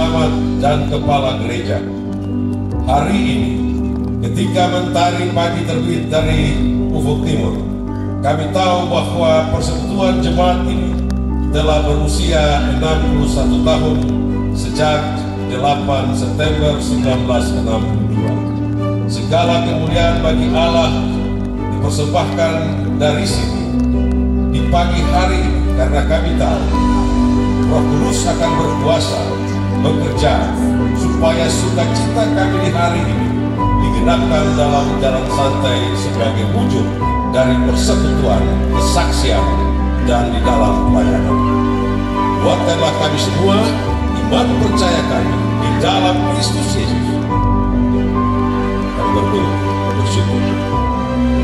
camat dan kepala gereja. Hari ini, ketika mentari pagi terbit dari ufuk timur, kami tahu bahwa persekutuan jemaat ini telah berusia 61 tahun sejak 8 September 1962. Segala kemuliaan bagi Allah dipersembahkan dari sini di pagi hari ini, karena kami tahu Roh Kudus akan berkuasa bekerja supaya sukacita kami di hari ini digenapkan dalam jalan santai sebagai wujud dari persekutuan, kesaksian, dan di dalam pelayanan. Kuatkanlah kami semua iman percaya kami di dalam Kristus Yesus. Kami bersyukur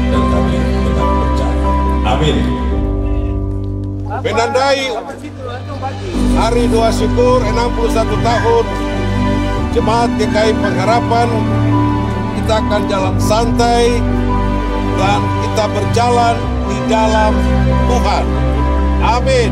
dan kami tetap percaya. Amin. Menandai Hari Doa Syukur 61 tahun Jemaat GKI Pengharapan, kita akan jalan santai dan kita berjalan di dalam Tuhan. Amin.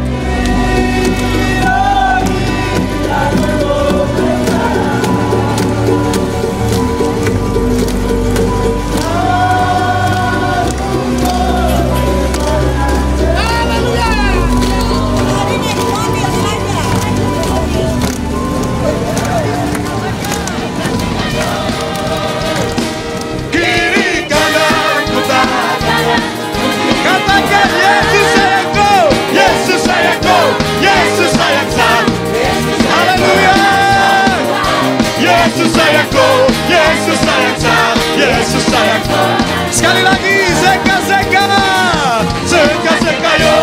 Sekali lagi, zeka yo.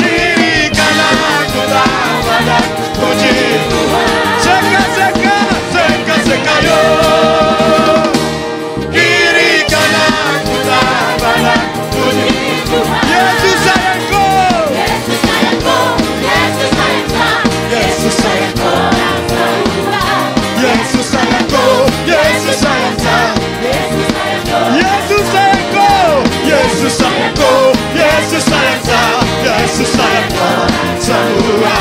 Kiri kanan ku tak pandang, puji Tuhan. Zeka yo. Kiri kanan ku tak pandang, puji Tuhan. Yesus sayangku, Yesus sayangku, Yesus sayangku, Yesus sayangku, Yesus sayangku, Yesus sayangku. Yesus sayangku, Yesus sayangku, Yesus sayangku, Yesus sayangku semua.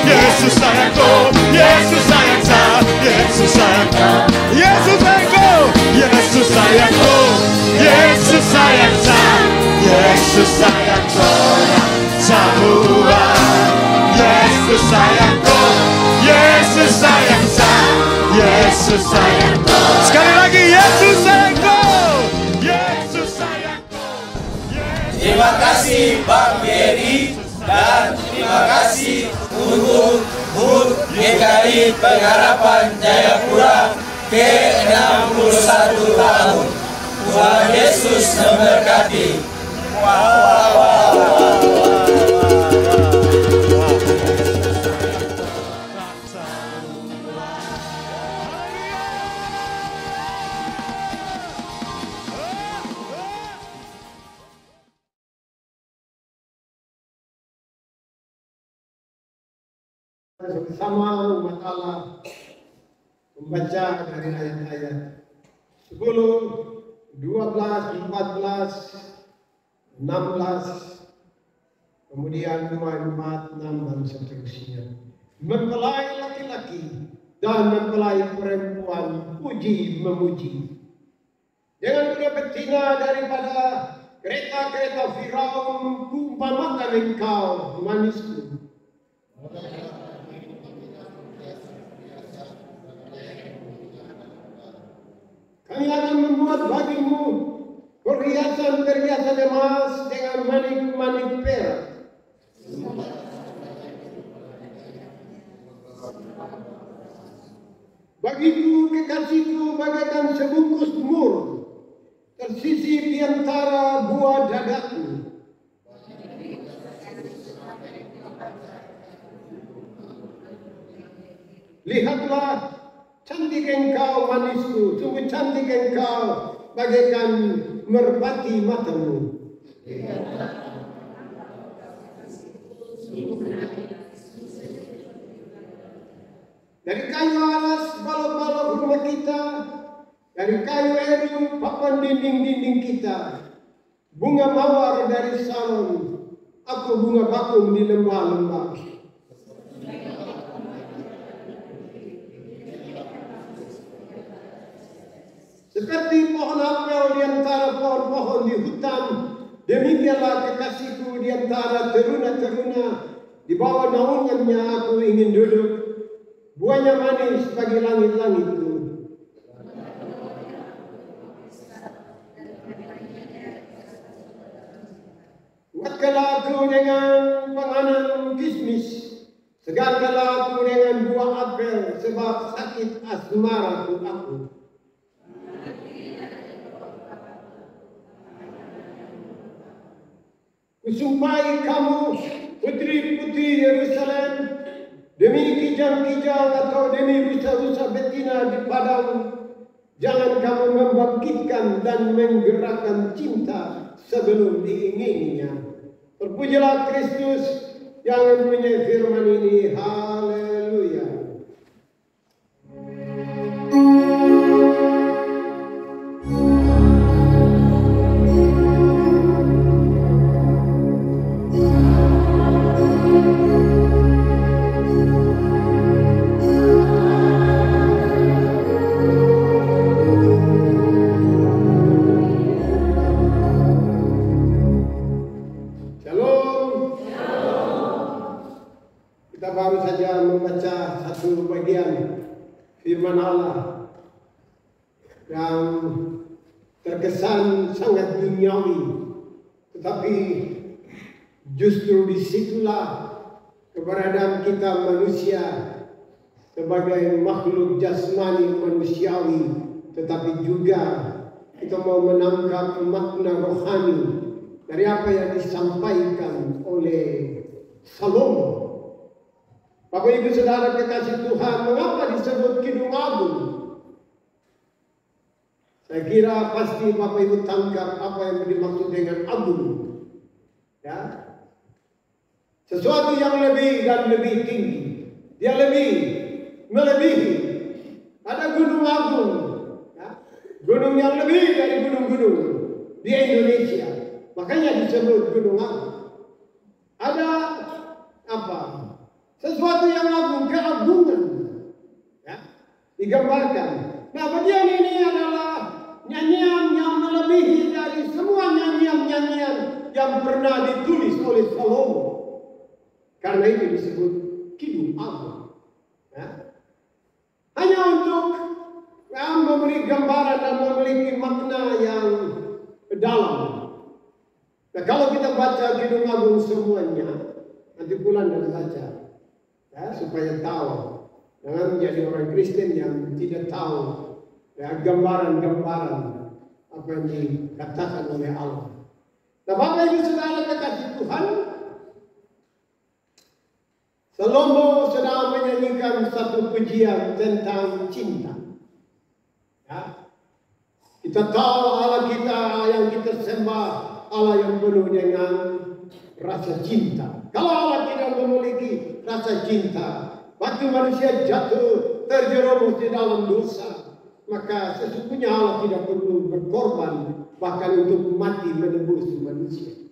Yesus sayangku, Yesus sayangku, Yesus sayangku, Yesus sayangku, Yesus sayangku, Yesus sayangku, Yesus sayangku semua. Yesus sayangku, Yesus sayangku, Yesus sayangku. Sekali lagi, Yesus sayangku. Terima kasih Bang Yeri dan terima kasih untuk HUT GKI Pengharapan Jayapura ke-61 tahun. Tuhan Yesus memberkati. Bersama umat Allah membaca dari ayat-ayat 10, 12, 14, 16, kemudian 2, 4, 6 dan seterusnya. Mempelai laki-laki dan mempelai perempuan puji memuji. Jangan mudah betina daripada kereta-kereta Firaun, kuumpamakan engkau manisku. Kami akan membuat bagimu perhiasan-perhiasan emas dengan manik-manik perak. Bagiku kekasihku bagaikan sebungkus mur, tersisip di antara buah dadaku. Lihatlah, cantik engkau manisku, sungguh cantik engkau bagaikan merpati matamu. Dari kayu alas balok-balok rumah kita, dari kayu eru papan dinding-dinding kita, bunga mawar dari salon, aku bunga bakung di lembah-lembah. Seperti pohon apel di antara pohon-pohon di hutan, demikianlah kekasihku di antara teruna-teruna. Di bawah naungannya aku ingin duduk. Buahnya manis bagi langit-langitku. Kuatkanlah aku dengan panganan kismis. Segarkanlah aku dengan buah apel, sebab sakit asmaraku aku. Kusumpahi kamu, putri-putri Yerusalem, demi kijang-kijang atau demi rusa-rusa betina di padang, jangan kamu membangkitkan dan menggerakkan cinta sebelum diingininya. Terpujilah Kristus yang mempunyai firman ini. Haleluya. Firman Allah yang terkesan sangat duniawi, tetapi justru disitulah keberadaan kita manusia sebagai makhluk jasmani manusiawi, tetapi juga kita mau menangkap makna rohani dari apa yang disampaikan oleh Salomo. Bapak Ibu Saudara kekasih Tuhan, mengapa disebut Kidung Agung? Saya kira pasti Bapak Ibu tangkap apa yang dimaksud dengan agung. Ya, sesuatu yang lebih dan lebih tinggi. Dia melebihi. Ada gunung agung, ya, gunung yang lebih dari gunung-gunung di Indonesia. Makanya disebut Gunung Agung. Ada apa? Sesuatu yang agung, keagungan, ya, digambarkan. Nah, bagian ini adalah nyanyian yang melebihi dari semua nyanyian-nyanyian yang pernah ditulis oleh Salomo. Karena itu disebut Kidung Agung. Ya. Hanya untuk memberi gambaran dan memiliki makna yang dalam. Nah, kalau kita baca Kidung Agung semuanya, nanti pulang dan baca. Ya, supaya tahu, jangan menjadi orang Kristen yang tidak tahu, ya, gambaran-gambaran apa yang dikatakan oleh Allah. Nah, Bapak Ibu Saudara kekasih Tuhan, Salomo sedang menyanyikan satu pujian tentang cinta. Ya. Kita tahu Allah kita yang kita sembah, Allah yang penuh dengan rasa cinta. Kalau Allah tidak memiliki rasa cinta, waktu manusia jatuh terjerumus di dalam dosa, maka sesungguhnya Allah tidak perlu berkorban bahkan untuk mati menebus manusia.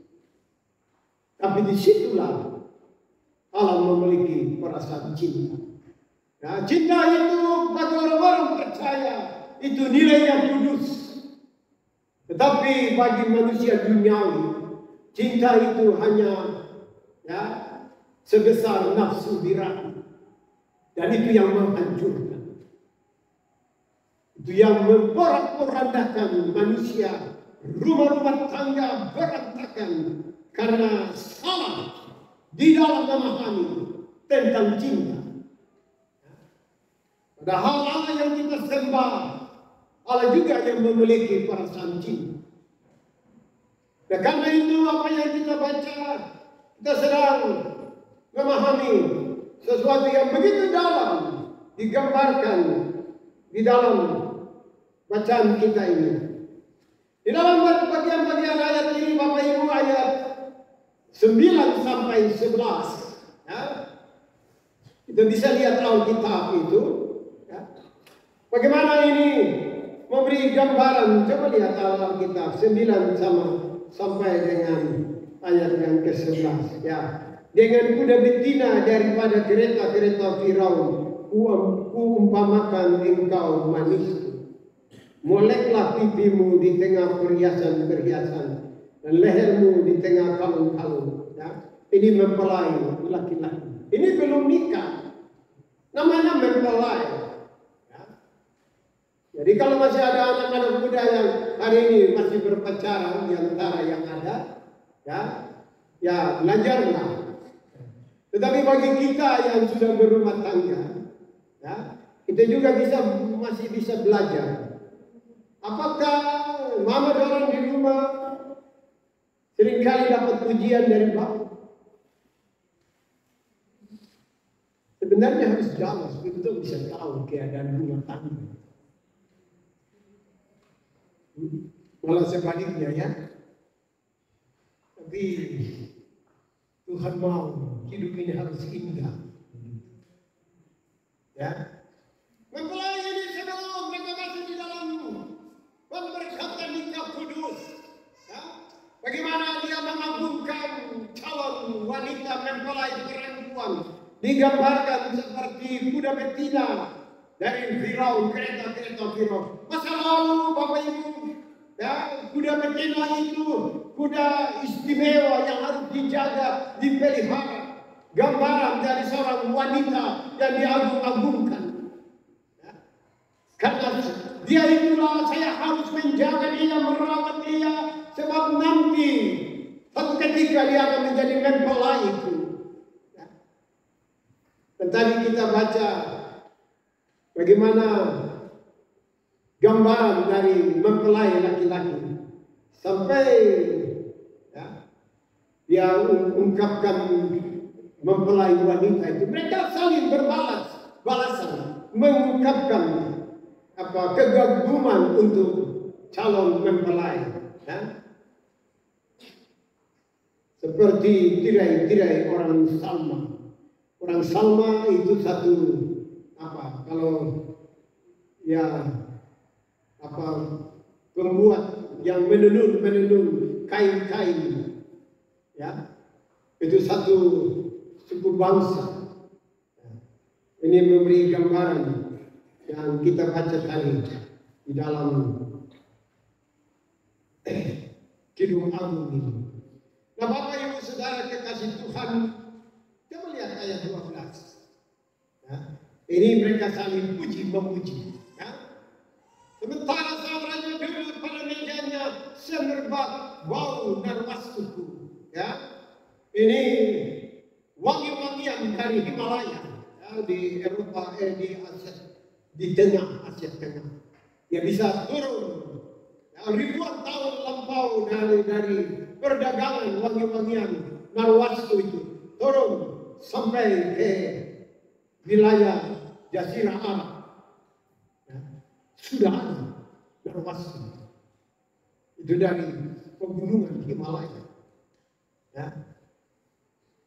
Tapi disitulah Allah memiliki perasaan cinta. Nah, cinta itu bagi orang-orang percaya itu nilai yang kudus. Tetapi bagi manusia duniawi, cinta itu hanya, ya, sebesar nafsu birahi. Dan itu yang menghancurkan. Itu yang memporak-porandakan manusia. Rumah-rumah tangga berantakan karena salah di dalam memahami tentang cinta. Padahal Allah yang kita sembah, Allah juga yang memiliki perasaan cinta. Dan karena itu apa yang kita baca, kita sedang memahami sesuatu yang begitu dalam digambarkan di dalam bacaan kita ini. Di dalam bagian-bagian ayat ini, Bapak Ibu, ayat 9 sampai 11, ya, kita bisa lihat Alkitab itu, ya, bagaimana ini memberi gambaran. Coba lihat Alkitab 9 sampai dengan ayat yang ke-11, ya. Dengan kuda betina daripada kereta-kereta Firaun, kuumpamakan engkau manisku. Moleklah pipimu di tengah perhiasan-perhiasan dan lehermu di tengah kalung-kalung. Ya. Ini mempelai laki-laki. Ini belum nikah. Namanya mempelai. Ya. Jadi kalau masih ada anak-anak muda yang hari ini masih berpacaran di antara yang ada, ya belajarlah. Tetapi bagi kita yang sudah berumah tangga, ya, kita juga masih bisa belajar. Apakah mama orang di rumah seringkali dapat pujian dari bapak? Sebenarnya harus jelas untuk bisa tahu keadaan rumah tangga. Malah sebaliknya ya. Tapi Tuhan mau hidup ini harus indah. Ya. Mempelai ini sebelum mereka masuk di dalam memberkatkan nikah kudus. Ya. Bagaimana dia mengagungkan calon wanita mempelai perempuan. Digambarkan seperti kuda betina dari Firaun, kereta-kereta Firaun. Masa lalu Bapak Ibu, ya, kuda betina itu kuda istimewa yang harus dijaga, dipelihara. Gambaran dari seorang wanita yang diagung-agungkan. Ya. Karena dia itulah saya harus menjaga dia, merawat dia, sebab nanti satu ketika dia akan menjadi mempelai itu. Dan tadi kita baca bagaimana gambaran dari mempelai laki-laki sampai ya, dia ungkapkan mempelai wanita itu. Mereka saling balasan, mengungkapkan kegaguman untuk calon mempelai. Ya. Seperti tirai-tirai orang Salma. Orang Salma itu satu kalau ya pembuat yang menenun kain-kain, ya, itu satu suku bangsa. Ini memberi gambaran yang kita baca tadi di dalam Kidung Agung ini. Nah, Bapak Ibu Saudara kekasih Tuhan, coba lihat ayat 12. Ya. Ini mereka saling puji-memuji. Ya. Sementara sang raja duduk pada mejanya semerbak bau narwastuku. Ya. Ini wangi-wangian dari Himalaya, ya, di Eropa, di Asia, di tengah Asia Tengah. Dia bisa turun ya, ribuan tahun lampau dari perdagangan wangi-wangian narwastu itu turun sampai ke wilayah Jazirah Arab. Ya, sudah ada narwastu itu dari pegunungan Himalaya. Ya.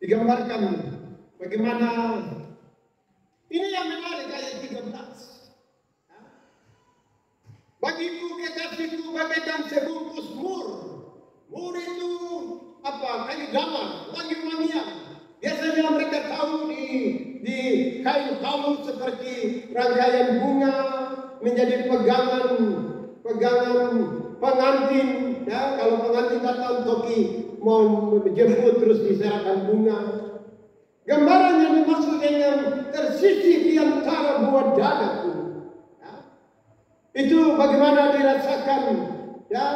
Digambarkan bagaimana ini yang menarik ayat 13. Ya. Bagiku kekasihku bagaikan sebungkus mur. Mur itu kayu damar, wangi-wangian. Biasanya mereka tahu di kayu kalu seperti rangkaian bunga menjadi pegangan pengantin. Ya, kalau pengantin datang toki mau menjemput terus diserahkan bunga. Gambaran yang dimaksud dengan tersisih di antara buah dadaku. Ya. Itu bagaimana dirasakan, ya,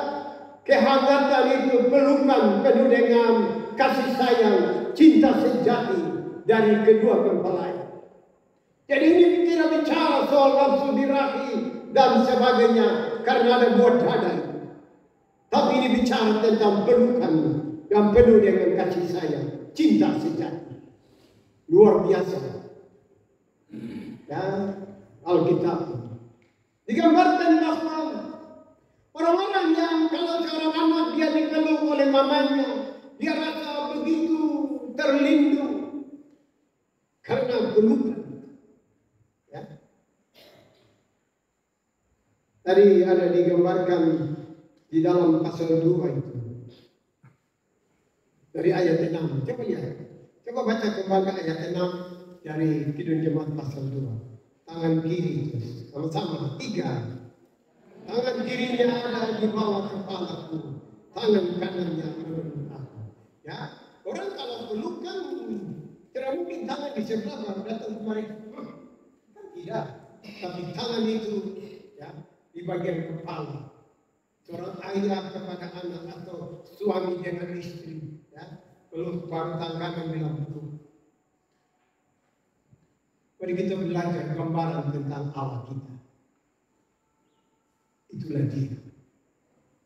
kehangatan itu, pelukan penuh dengan kasih sayang, cinta sejati dari kedua mempelai. Jadi ini tidak bicara soal nafsu birahi dan sebagainya karena ada buah dada itu. Tapi ini bicara tentang pelukan yang penuh dengan kasih sayang, cinta sejati. Luar biasa. Ya, Alkitab digambarkan bahwa orang-orang yang kalau seorang anak dia dipeluk oleh mamanya, dia rasa begitu terlindung karena pelukan. Ya. Tadi ada digambarkan di dalam pasal 2 itu. Dari ayat 6. Coba lihat. Coba baca kembali ayat 6 dari Kidung Jemaat pasal 2. Tangan kiri terus. Sama-sama. 3. Tangan kirinya ada di bawah kepalaku, tangan kanannya menurut aku. Ya, orang kalau pelukan tidak mungkin tangan di sebelah baru datang kemari. Tidak, tapi tangan itu ya di bagian kepala. Seorang ayah kepada anak atau suami dengan istri, ya, peluk baru tangan bilang betul. Mari kita belajar gambaran tentang Allah kita. Itulah dia.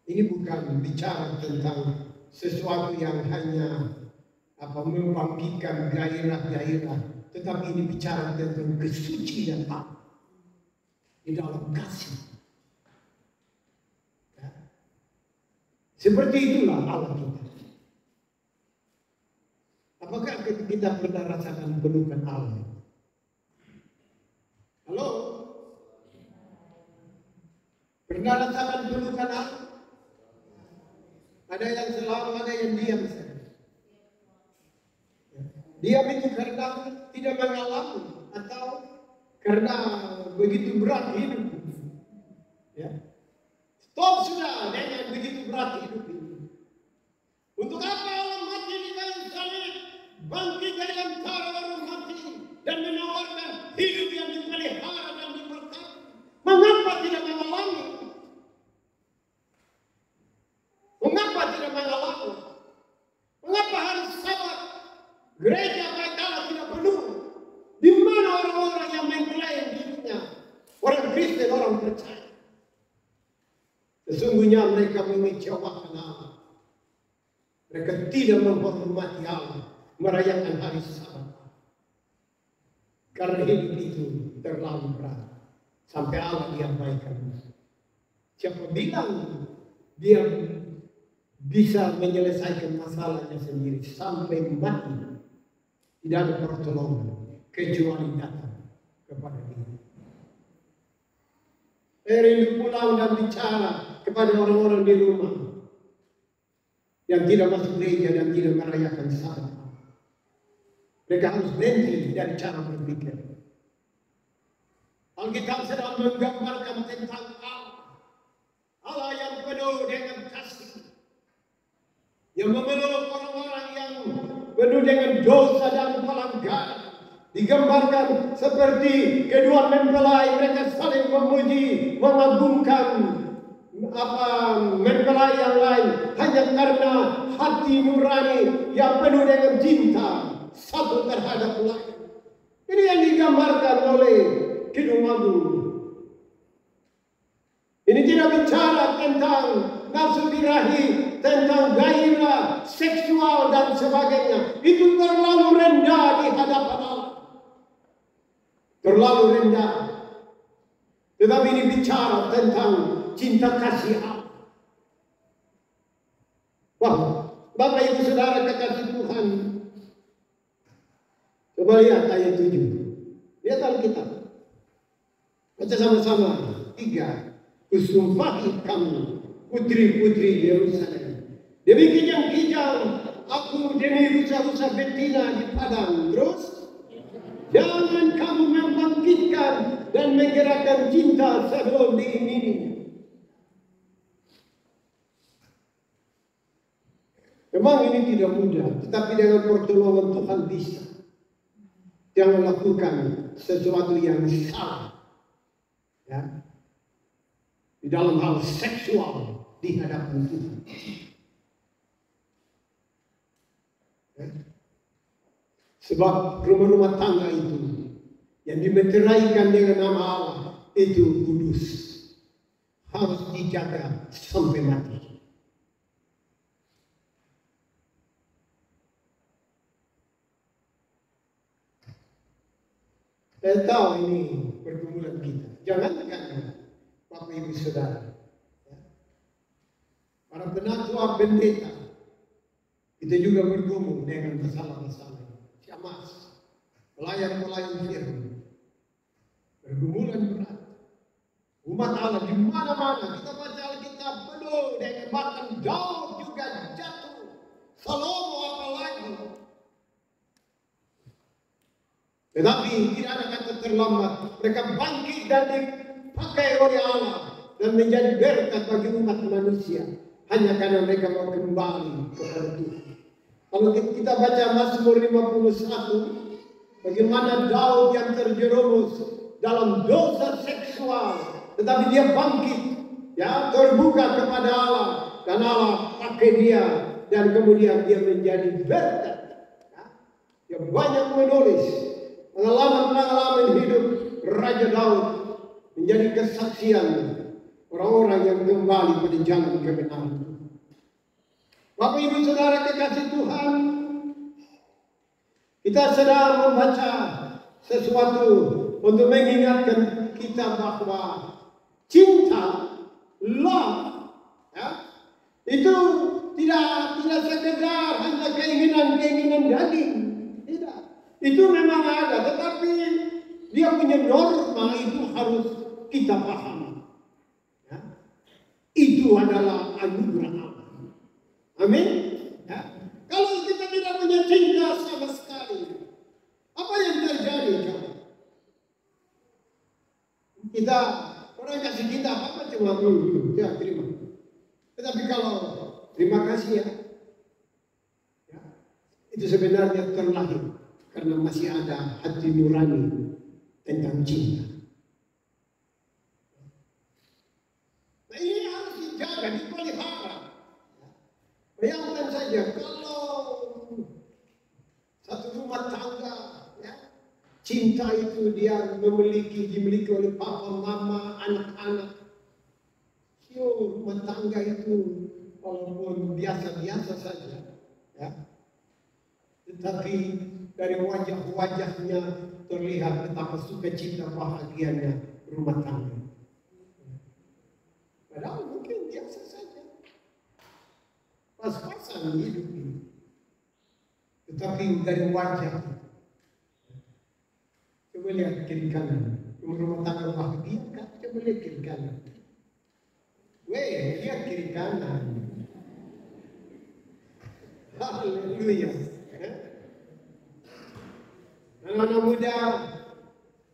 Ini bukan bicara tentang sesuatu yang hanya membangkitkan gairah-gairah, tetapi ini bicara tentang kesucian Allah di dalam kasih. Ya. Seperti itulah Allah kita. Apakah kita pernah rasakan pelukan Allah? Halo? Pernah rasakan pelukan Allah? Ada yang selalu, ada yang diam saja. Diam itu karena tidak mengalami atau karena begitu berat hidup. Ya. Stop sudah dengan begitu berat hidup ini. Untuk apa Allah mati di kayu salib, bangkit dari antara orang mati dan menawarkan hidup yang dipelihara dan diberkati? Mengapa tidak mengalami? Mengapa tidak mengalami? Mengapa harus sabar? Gereja Baitala tidak penuh. Di mana orang-orang yang mengklaim dirinya orang Kristen, orang percaya? Sesungguhnya mereka mengecewakan Allah. Mereka tidak menghormati Allah, merayakan hari Sabat. Karena hidup itu terlalu berat. Sampai Allah diabaikan. Siapa bilang dia bisa menyelesaikan masalahnya sendiri sampai mati? Tidak ada pertolongan kecuali datang kepada dia. Rindu pulang dan bicara kepada orang-orang di rumah yang tidak masuk gereja dan tidak merayakan Sabat. Mereka harus berhenti dari cara berpikir. Alkitab sedang menggambarkan tentang Allah. Allah yang penuh dengan kasih. Yang memeluk orang-orang yang penuh dengan dosa dan pelanggaran. Digambarkan seperti kedua mempelai, mereka saling memuji, mengagungkan mempelai yang lain hanya karena hati nurani yang penuh dengan cinta satu terhadap lain. Ini yang digambarkan oleh Kidung Agung. Ini tidak bicara tentang nafsu birahi, tentang gairah seksual dan sebagainya. Itu terlalu rendah di hadapan Allah. Terlalu rendah. Tetapi ini bicara tentang cinta kasih Allah. Wah, Bapak Ibu Saudara kekasih Tuhan. Coba lihat ayat 7. Lihat Alkitab. Baca sama-sama. 3. Kusumpahi kamu, putri-putri Yerusalem. Demi kijang-kijang aku demi rusa-rusa betina di padang. Terus, jangan kamu membangkitkan dan menggerakkan cinta sebelum diingini. Memang ini tidak mudah, tetapi dengan pertolongan Tuhan bisa. Jangan lakukan sesuatu yang salah. Ya. Di dalam hal seksual di hadapan Tuhan. Ya. Sebab rumah-rumah tangga itu yang dimeteraikan dengan nama Allah itu kudus. Harus dijaga sampai mati. Saya tahu ini pergumulan kita. Jangan Bapak Ibu Saudara, ya. Para penatua pendeta, kita juga bergumul dengan masalah-masalah. Syamas, pelayan-pelayan firman, bergumulan berat. Umat Allah di mana-mana kita baca Alkitab penuh dengan bahkan Daud juga jatuh, Salomo apalagi. Tetapi tidak ada kata terlambat. Mereka bangkit dan dipakai oleh Allah dan menjadi berkat bagi umat manusia hanya karena mereka mau kembali kepada Tuhan. Kalau kita baca Mazmur 51, bagaimana Daud yang terjerumus dalam dosa seksual, tetapi dia bangkit, ya, terbuka kepada Allah, dan Allah pakai dia, dan kemudian dia menjadi berkat. Ya. Dia banyak menulis pengalaman-pengalaman hidup Raja Daud menjadi kesaksian orang-orang yang kembali pada jalan kebenaran. Bapak Ibu Saudara kekasih Tuhan, kita sedang membaca sesuatu untuk mengingatkan kita bahwa cinta, love, ya, itu tidak sekedar hanya keinginan daging. Tidak. Itu memang ada, tetapi dia punya norma, itu harus kita pahami. Ya. Itu adalah anugerah Allah. Amin. Ya. Kalau kita tidak punya cinta sama sekali, apa yang terjadi? Kita, orang kasih kita apa cuma ya terima. Tetapi kalau terima kasih ya, itu sebenarnya terlahir karena masih ada hati nurani tentang cinta. Nah ini harus dijaga, dipelihara. Bayangkan saja kalau satu rumah tangga, ya, cinta itu dia dimiliki oleh papa, mama, anak-anak. Rumah tangga itu walaupun biasa-biasa saja, ya, tetapi dari wajah-wajahnya terlihat betapa sukacita bahagianya rumah tangga. Padahal mungkin biasa saja, pas-pasan hidup ini, tetapi dari wajah. Coba lihat kiri kanan, rumah tangga bahagia kan? Coba lihat kiri kanan. Lihat kiri kanan. Haleluya. Anak-anak muda,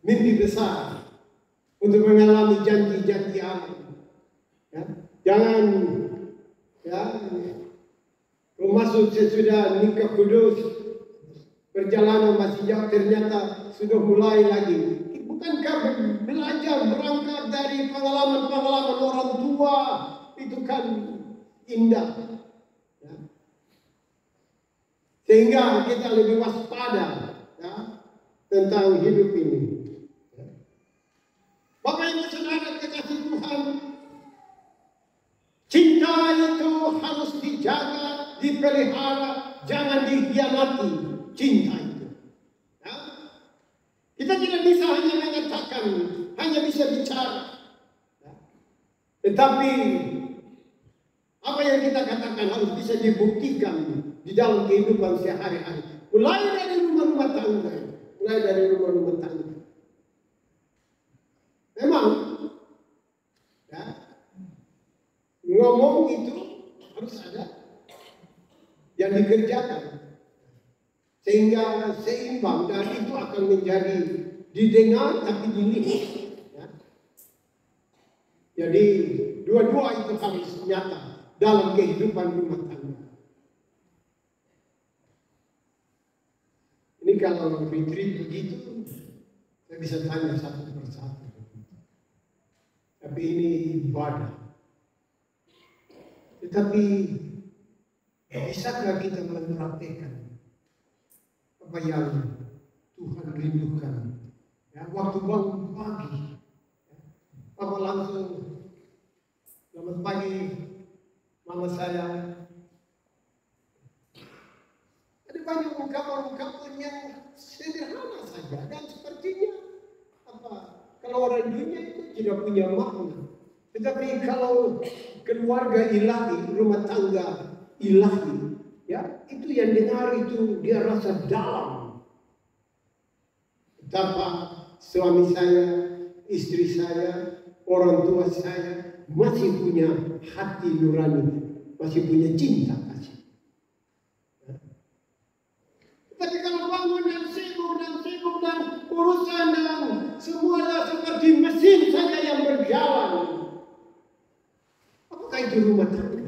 mimpi besar untuk mengalami janji-janji Allah. Ya. Jangan, ya, masuk sesudah nikah kudus, perjalanan masih jauh, ternyata sudah mulai lagi. Bukankah belajar berangkat dari pengalaman-pengalaman orang tua itu kan indah, ya. Sehingga kita lebih waspada, ya, tentang hidup ini. Bapak Ibu Saudara kekasih Tuhan, cinta itu harus dijaga, dipelihara, jangan dikhianati cinta itu. Ya. Kita tidak bisa hanya mengatakan, hanya bisa bicara. Ya. Tetapi apa yang kita katakan harus bisa dibuktikan di dalam kehidupan sehari-hari. Mulai dari rumah-rumah tangga. Mulai dari rumah-rumah tangga. Memang, ya, ngomong itu harus ada yang dikerjakan. Sehingga seimbang dan itu akan menjadi didengar tapi dilihat. Ya. Jadi dua-dua itu harus nyata dalam kehidupan rumah tangga. Ini kalau retreat begitu, saya bisa tanya satu persatu. Tapi ini ibadah. Tetapi bisakah kita mempraktikkan apa yang Tuhan rindukan? Ya, waktu bangun pagi, ya, Papa langsung selamat pagi, mama saya. Ada banyak ungkapan-ungkapan yang sederhana saja dan sepertinya apa? Kalau orang dunia itu tidak punya makna. Tetapi kalau keluarga ilahi, rumah tangga ilahi, ya, itu yang dengar itu dia rasa dalam. Betapa suami saya, istri saya, orang tua saya masih punya hati nurani, masih punya cinta kasih. Tapi kalau bangun dan sibuk dan urusan dan semuanya seperti mesin saja yang berjalan, rumah tangga.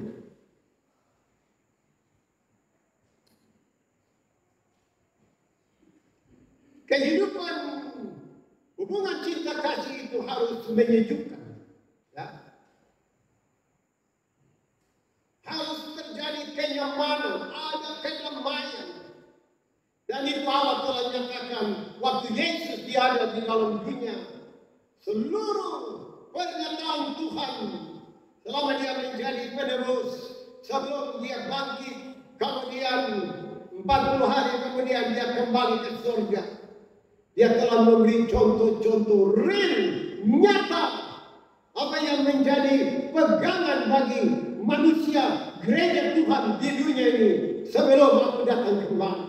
Kehidupan hubungan cinta kasih itu harus menyejukkan. Ya. Harus terjadi kenyamanan, ada kedamaian. Dan itu Allah telah nyatakan waktu Yesus ada di dalam dunia. Seluruh pernyataan Tuhan selama dia menjadi penerus, sebelum dia bangkit, kemudian 40 hari kemudian dia kembali ke surga. Dia telah memberi contoh-contoh real, nyata, apa yang menjadi pegangan bagi manusia gereja Tuhan di dunia ini sebelum aku datang kembali.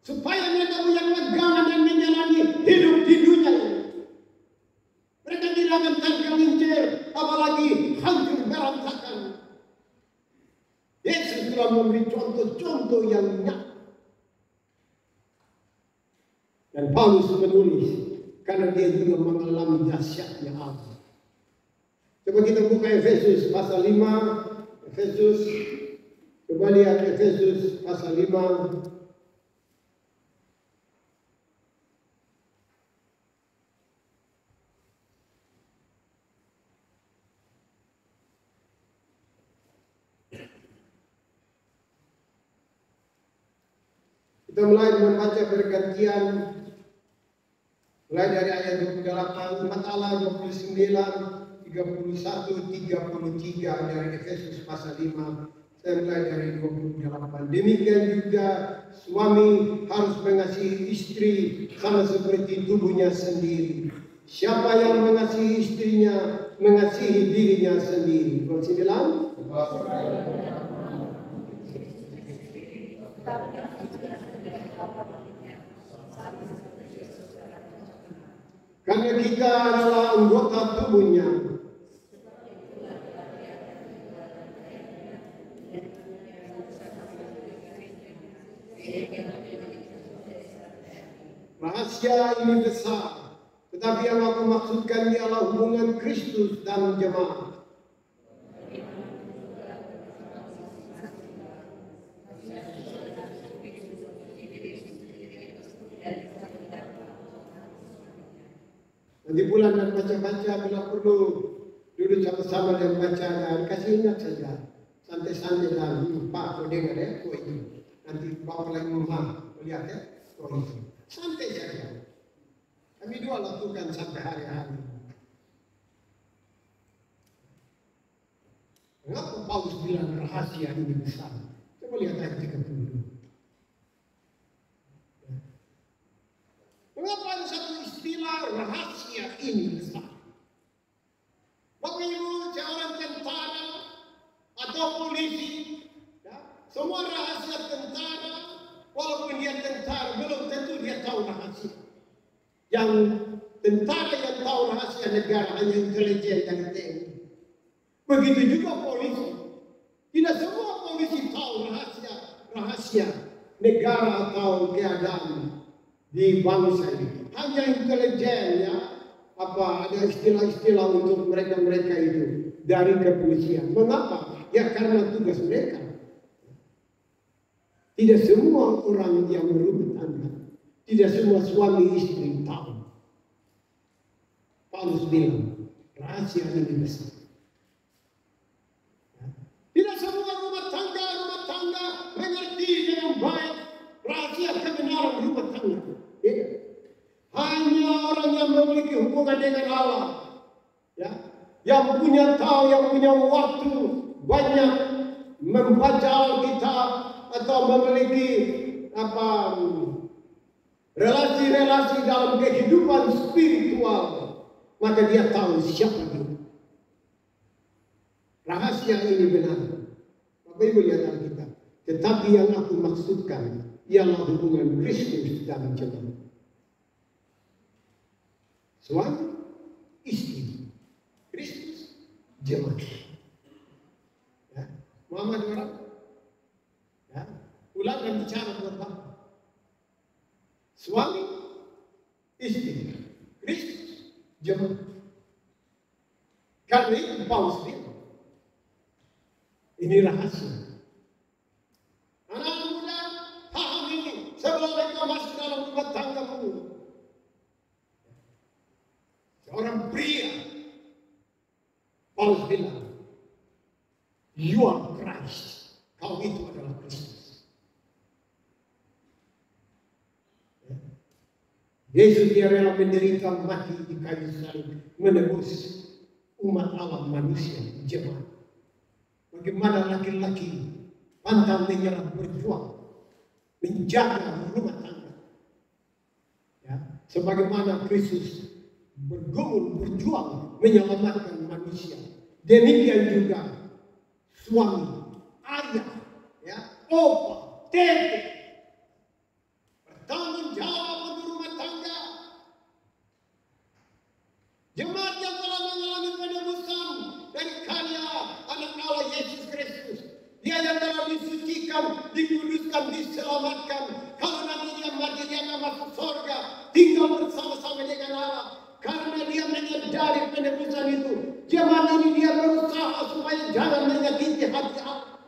Supaya mereka punya pegangan dan menjalani hidup di dunia ini. Mereka tidak akan tergelincir, apalagi hancur berantakan. Yesus telah memberi contoh-contoh yang nyata. Dan Paulus menulis karena dia juga mengalami dahsyatnya Allah. Coba kita buka Efesus pasal 5. Efesus, coba lihat Efesus pasal 5. Kita mulai membaca bergantian, mulai dari ayat 28, umat Allah 29, 31, 33 dari Efesus pasal 5. Saya mulai dari 28. Demikian juga suami harus mengasihi istri sama seperti tubuhnya sendiri. Siapa yang mengasihi istrinya, mengasihi dirinya sendiri. 29. Karena kita adalah anggota tubuhnya. Rahasia ini besar, tetapi yang aku maksudkan ialah hubungan Kristus dan jemaat. Nanti bulan dan baca-baca bila perlu duduk sama-sama dan baca dan kasih ingat saja santai-santai dan Pak kau dengar ya kau itu nanti bapak lagi melihat ya kau itu santai saja. Kami dua lakukan sampai hari-hari. Mengapa Paulus bilang rahasia ini besar? Coba lihat ayat 30. Mengapa ada satu istilah rahasia ini besar? Bapak Ibu, seorang tentara atau polisi, ya, semua rahasia tentara, walaupun dia tentara, belum tentu dia tahu rahasia. Yang tentara yang tahu rahasia negara hanya intelijen dan TNI. Begitu juga polisi. Tidak semua polisi tahu rahasia negara atau keadaan di bangsa ini. Hanya intelijen ya, ada istilah-istilah untuk mereka-mereka itu dari kepolisian. Mengapa? Ya karena tugas mereka. Tidak semua orang yang merumit Anda, tidak semua suami istri tahu. Paulus bilang rahasia ini besar. Tidak semua rumah tangga mengerti dengan baik rahasia kebenaran rumah tangga. Ya. Hanya orang yang memiliki hubungan dengan Allah, ya, yang punya tahu, yang punya waktu banyak membaca Alkitab atau memiliki relasi-relasi dalam kehidupan spiritual, maka dia tahu siapa dia. Rahasia ini benar. Bapak Ibu lihat Alkitab. Tetapi yang aku maksudkan ialah hubungan Kristus dan jemaat. Suami, istri, Kristus, jemaat. Ya. Muhammad orang, ya. Ulang dan bicara buat Bapak. Suami, istri, Kristus, jemaat. Karena itu Paulus bilang, Ini rahasia. Anak muda, paham ini sebelum mereka masuk dalam rumah tanggamu. Seorang pria, Paulus bilang, you are Christ. Kau itu adalah Kristus. Yesus dia rela menderita mati di kayu salib menebus umat Allah manusia jemaat. Bagaimana laki-laki pantang menyerah berjuang menjaga rumah tangga. Ya, sebagaimana Kristus bergumul berjuang menyelamatkan manusia. Demikian juga suami, ayah, ya, opa, tete bertanggung jawab untuk rumah tangga. Jemaat yang telah mengalami penebusan dari karya Anak Allah Yesus Kristus, Dia yang telah disucikan, dikuduskan, diselamatkan. Kalau nanti dia mati, dia akan masuk surga, tinggal bersama-sama dengan Allah. Karena dia menyadari penebusan itu. Jemaat ini dia berusaha supaya jangan menyakiti hati Allah.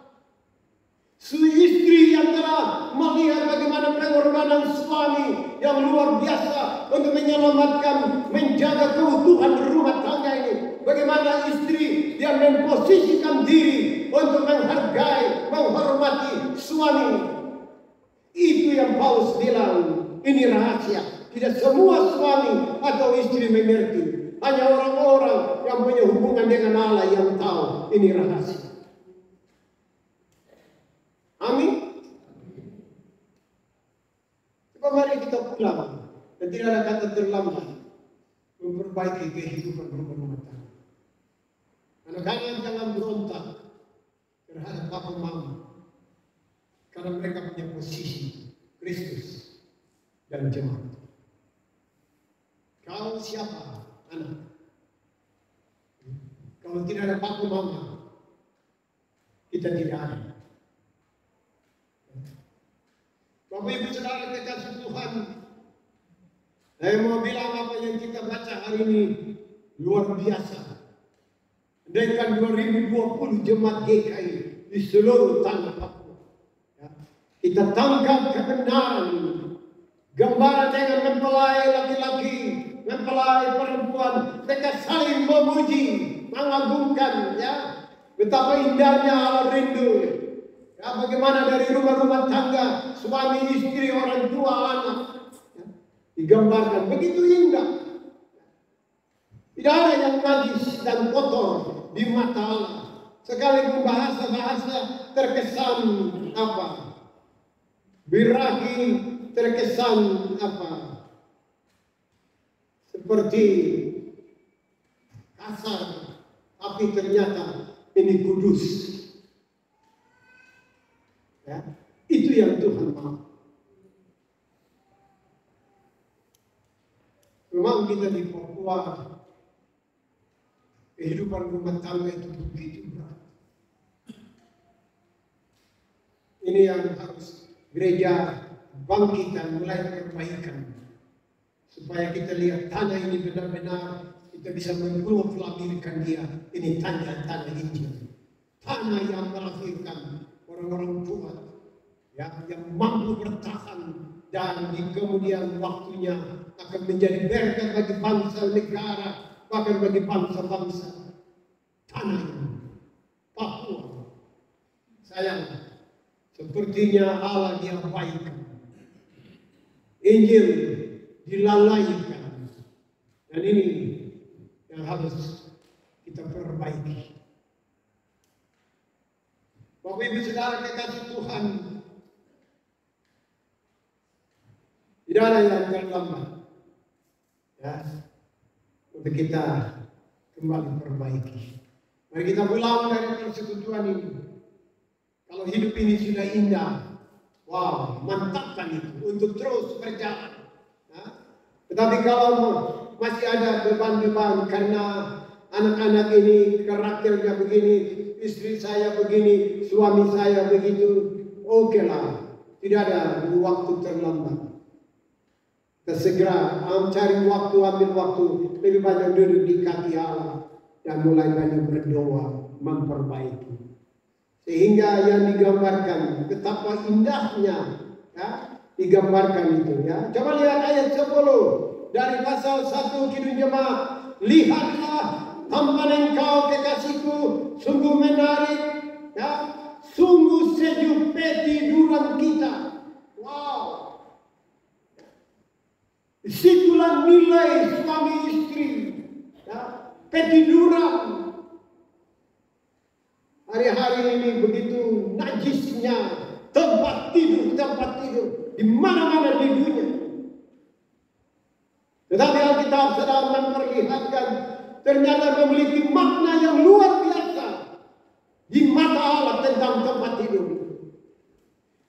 Istri yang telah melihat bagaimana pengorbanan suami yang luar biasa untuk menyelamatkan, menjaga keutuhan rumah tangga ini. Bagaimana istri yang memposisikan diri untuk menghargai, menghormati suami. Itu yang Paulus bilang, ini rahasia. Tidak semua suami atau istri mengerti. Hanya orang-orang yang punya hubungan dengan Allah yang tahu ini rahasia. Amin. Coba mari kita pulang. Dan tidak ada kata terlambat memperbaiki kehidupan rumah tangga. Anak-anak jangan berontak terhadap papa mama, karena mereka punya posisi Kristus dan jemaat. Kau siapa, anak? Kalau tidak ada papa mama, kita tidak ada. Bapak Ibu Saudara kekasih Tuhan, saya mau bilang apa yang kita baca hari ini luar biasa. Dengan 2020 jemaat GKI di seluruh tanah Papua, ya, kita tangkap kebenaran ini. Gambaran dengan mempelai laki-laki, mempelai perempuan, mereka saling memuji, mengagungkan, ya, betapa indahnya Allah rindu. Ya, bagaimana dari rumah-rumah tangga, suami, istri, orang tua, anak, ya, digambarkan begitu indah. Tidak ada yang najis dan kotor di mata Allah. Sekalipun bahasa-bahasa terkesan apa? Birahi, terkesan apa? Seperti kasar, tapi ternyata ini kudus. Ya, itu yang Tuhan mau. Memang kita di Papua, kehidupan rumah tangga itu begitu berat. Ini yang harus gereja bangkitkan, mulai perbaikan, supaya kita lihat tanah ini benar-benar kita bisa memproklamasikan dia. Ini tanah Injil, tanah yang melahirkan orang-orang kuat, ya, yang mampu bertahan dan di kemudian waktunya akan menjadi berkat bagi bangsa negara, bahkan bagi bangsa-bangsa. Tanah ini, Papua, sayang, sepertinya Allah diabaikan, Injil dilalaikan, dan ini yang harus kita perbaiki. Bapak Ibu Saudara kekasih Tuhan, tidak ada yang terlambat, ya, untuk kita kembali perbaiki. Mari kita pulang dari persekutuan ini. Kalau hidup ini sudah indah, wow, mantapkan itu untuk terus berjalan. Ya. Tetapi kalau masih ada beban-beban karena anak-anak ini karakternya begini, istri saya begini, suami saya begitu, oke lah, tidak ada waktu terlambat. Kita segera cari waktu, ambil waktu, lebih banyak duduk di kaki Allah dan mulai banyak berdoa, memperbaiki. Sehingga yang digambarkan betapa indahnya ya, digambarkan itu ya. Coba lihat ayat 10 dari pasal 1 Kidung Jemaat. Lihatlah tampan engkau kekasihku, sungguh menarik ya, sungguh sejuk petiduran kita. Wow. Disitulah nilai suami istri ya, petiduran. Hari-hari ini begitu najisnya tempat tidur di mana-mana di dunia. Tetapi Alkitab sedang memperlihatkan ternyata memiliki makna yang luar biasa di mata Allah tentang tempat tidur.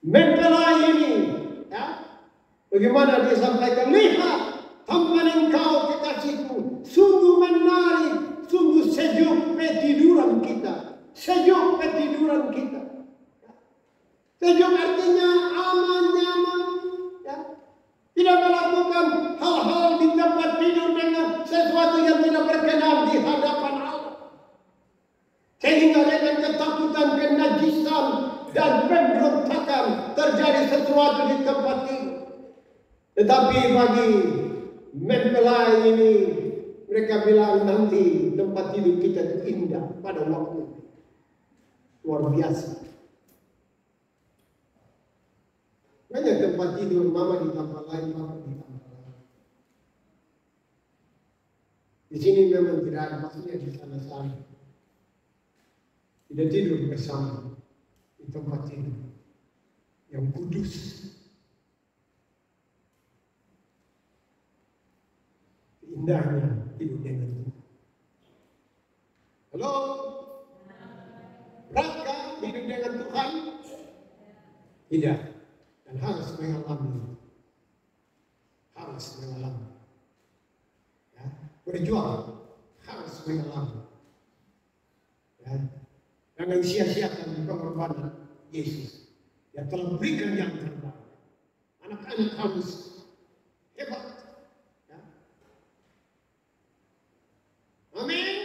Mempelai ini, ya, bagaimana dia sampaikan, lihat tampan engkau kekasihku, sungguh menarik, sungguh sejuk petiduran kita. Sejuk petiduran kita. Sejuk artinya aman, nyaman. Ya. Tidak melakukan hal-hal di tempat tidur dengan sesuatu yang tidak berkenan di hadapan Allah. Sehingga dengan ketakutan, kenajisan, dan pemberontakan terjadi sesuatu di tempat tidur. Tetapi bagi mempelai ini, mereka bilang nanti tempat tidur kita itu indah pada waktu. Luar biasa. Banyak tempat tidur, mama di tempat lain, papa di tempat lain. Di sini memang tidak ada, maksudnya di sana-sana. Tidak tidur bersama di tempat tidur yang kudus. Indahnya hidup dengan Tuhan. Halo? Beratkah hidup dengan Tuhan? Tidak. Dan harus mengalami. Ya. Berjuang. Harus mengalami. Ya. Jangan sia-siakan pengorbanan Yesus yang telah berikan yang terbaik. Anak-anak harus hebat. Ya. Amin.